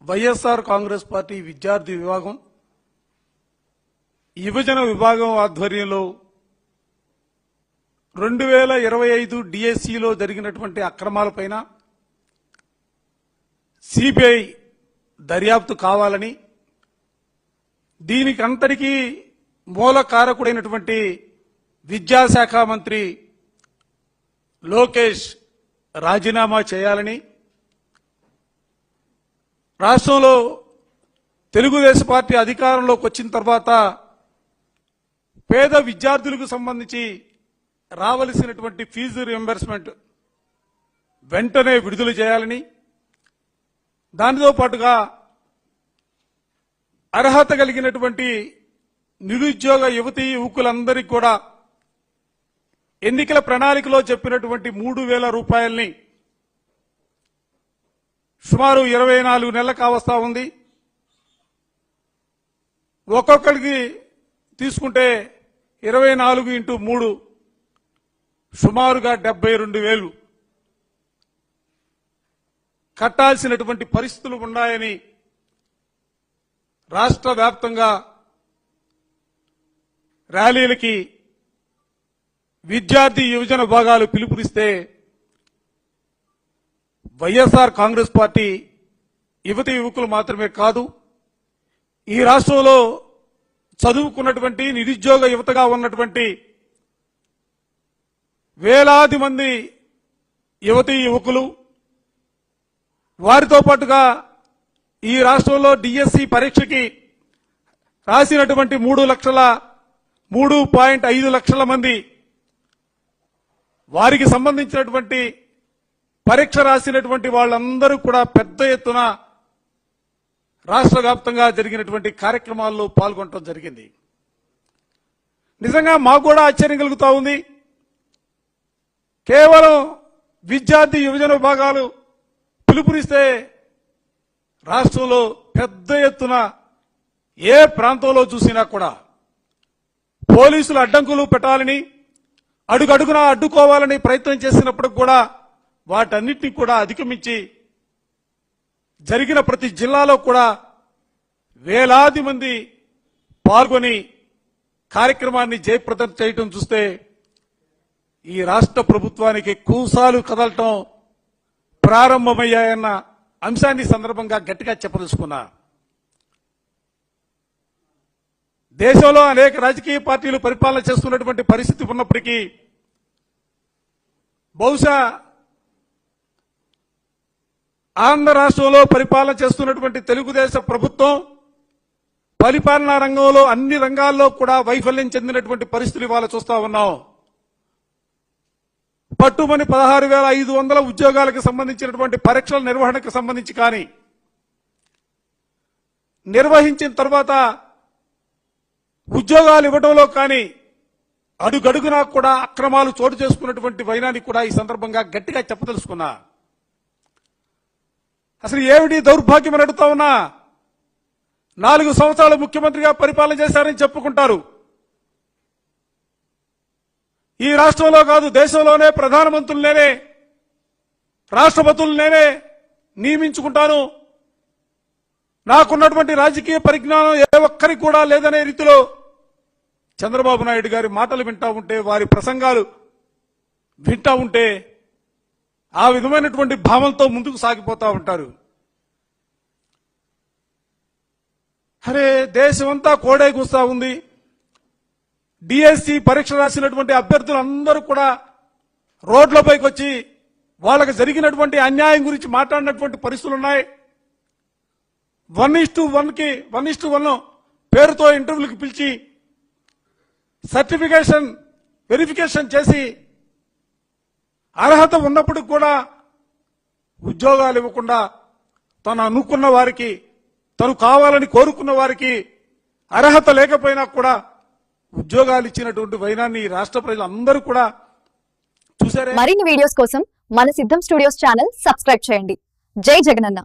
YSR Congress party విద్యార్థి విభాగం యువజన విభాగం ఆధ్వర్యంలో 2025 డిఎస్సిలో జరిగినటువంటి అక్రమాలపైన సిబిఐ దర్యాప్తు కావాలని, దీనికంతటికీ మూల కారకుడైనటువంటి విద్యాశాఖ మంత్రి లోకేష్ రాజీనామా చేయాలని, రాష్ట్రంలో తెలుగుదేశం పార్టీ అధికారంలోకి వచ్చిన తర్వాత పేద విద్యార్థులకు సంబంధించి రావలసినటువంటి ఫీజు రియంబర్స్మెంట్ వెంటనే విడుదల చేయాలని, దానితో పాటుగా అర్హత కలిగినటువంటి నిరుద్యోగ యువతీ యువకులందరికీ కూడా ఎన్నికల ప్రణాళికలో చెప్పినటువంటి 3,000 రూపాయల్ని సుమారు 24 నెలల కావస్తా ఉంది. ఒక్కొక్కరికి తీసుకుంటే 24 ఇంటూ 3 సుమారుగా 72,000 కట్టాల్సినటువంటి పరిస్థితులు ఉన్నాయని రాష్ట్ర వ్యాప్తంగా ర్యాలీలకి విద్యార్థి యువజన విభాగాలు పిలుపునిస్తే వైఎస్ఆర్ కాంగ్రెస్ పార్టీ యువతి యువకులు మాత్రమే కాదు, ఈ రాష్ట్రంలో చదువుకున్నటువంటి నిరుద్యోగ యువతగా ఉన్నటువంటి వేలాది మంది యువతీ యువకులు, వారితో పాటుగా ఈ రాష్ట్రంలో డిఎస్సి పరీక్షకి రాసినటువంటి 3.5 లక్షల మంది, వారికి సంబంధించినటువంటి పరీక్ష రాసినటువంటి వాళ్ళందరూ కూడా పెద్ద ఎత్తున రాష్ట్ర వ్యాప్తంగా జరిగినటువంటి కార్యక్రమాల్లో పాల్గొనడం జరిగింది. నిజంగా మాకు కూడా ఆశ్చర్యం కలుగుతా ఉంది. కేవలం విద్యార్థి యువజన విభాగాలు పిలుపునిస్తే రాష్ట్రంలో పెద్ద ఎత్తున ఏ ప్రాంతంలో చూసినా కూడా పోలీసులు అడ్డంకులు పెట్టాలని, అడుగడుగునా అడ్డుకోవాలని ప్రయత్నం చేసినప్పుడు కూడా వాటన్నిటినీ కూడా అధిగమించి జరిగిన ప్రతి జిల్లాలో కూడా వేలాది మంది పాల్గొని కార్యక్రమాన్ని జయప్రదం చేయటం చూస్తే ఈ రాష్ట్ర ప్రభుత్వానికి కూసాలు కదలటం ప్రారంభమయ్యాయన్న అంశాన్ని సందర్భంగా గట్టిగా చెప్పదలుచుకున్నా. దేశంలో అనేక రాజకీయ పార్టీలు పరిపాలన చేస్తున్నటువంటి పరిస్థితి ఉన్నప్పటికీ బహుశా ఆంధ్ర రాష్ట్రంలో పరిపాలన చేస్తున్నటువంటి తెలుగుదేశం ప్రభుత్వం పరిపాలనా రంగంలో అన్ని రంగాల్లో కూడా వైఫల్యం చెందినటువంటి పరిస్థితులు ఇవాళ చూస్తా ఉన్నాం. పట్టుమని 16,500 ఉద్యోగాలకు సంబంధించినటువంటి పరీక్షల నిర్వహణకు సంబంధించి కానీ, నిర్వహించిన తర్వాత ఉద్యోగాలు ఇవ్వడంలో కానీ అడుగడుగునా కూడా అక్రమాలు చోటు చేసుకున్నటువంటి వైనాన్ని కూడా ఈ సందర్భంగా గట్టిగా చెప్పదలుచుకున్నా. అసలు ఏమిటి దౌర్భాగ్యం అని అడుగుతా ఉన్నా. 4 సంవత్సరాలు ముఖ్యమంత్రిగా పరిపాలన చేశారని చెప్పుకుంటారు. ఈ రాష్ట్రంలో కాదు దేశంలోనే ప్రధానమంత్రులు నేనే, రాష్ట్రపతులు నేనే నియమించుకుంటాను, నాకున్నటువంటి రాజకీయ పరిజ్ఞానం ఏ ఒక్కరికి కూడా లేదనే రీతిలో చంద్రబాబు నాయుడు గారి మాటలు వింటా ఉంటే, వారి ప్రసంగాలు వింటా ఉంటే ఆ విధమైనటువంటి భావంతో ముందుకు సాగిపోతా ఉంటారు. అరే దేశమంతా కోడే కూస్తా ఉంది. డిఎస్సి పరీక్ష రాసినటువంటి అభ్యర్థులందరూ కూడా రోడ్లపైకి వచ్చి వాళ్ళకి జరిగినటువంటి అన్యాయం గురించి మాట్లాడినటువంటి పరిస్థితులు ఉన్నాయి. 1:1 పేరుతో ఇంటర్వ్యూలకు పిలిచి సర్టిఫికేషన్ వెరిఫికేషన్ చేసి అర్హత ఉన్నప్పుడు కూడా ఉద్యోగాలు ఇవ్వకుండా తను అనుకున్న వారికి, తను కావాలని కోరుకున్న వారికి అర్హత లేకపోయినా కూడా ఉద్యోగాలు ఇచ్చినటువంటి వైనాన్ని రాష్ట్ర ప్రజలందరూ కూడా చూశారు. మరిన్ని వీడియోస్ కోసం మన సిద్ధం స్టూడియోస్ ఛానల్ సబ్స్క్రైబ్ చేయండి. జై జగనన్న.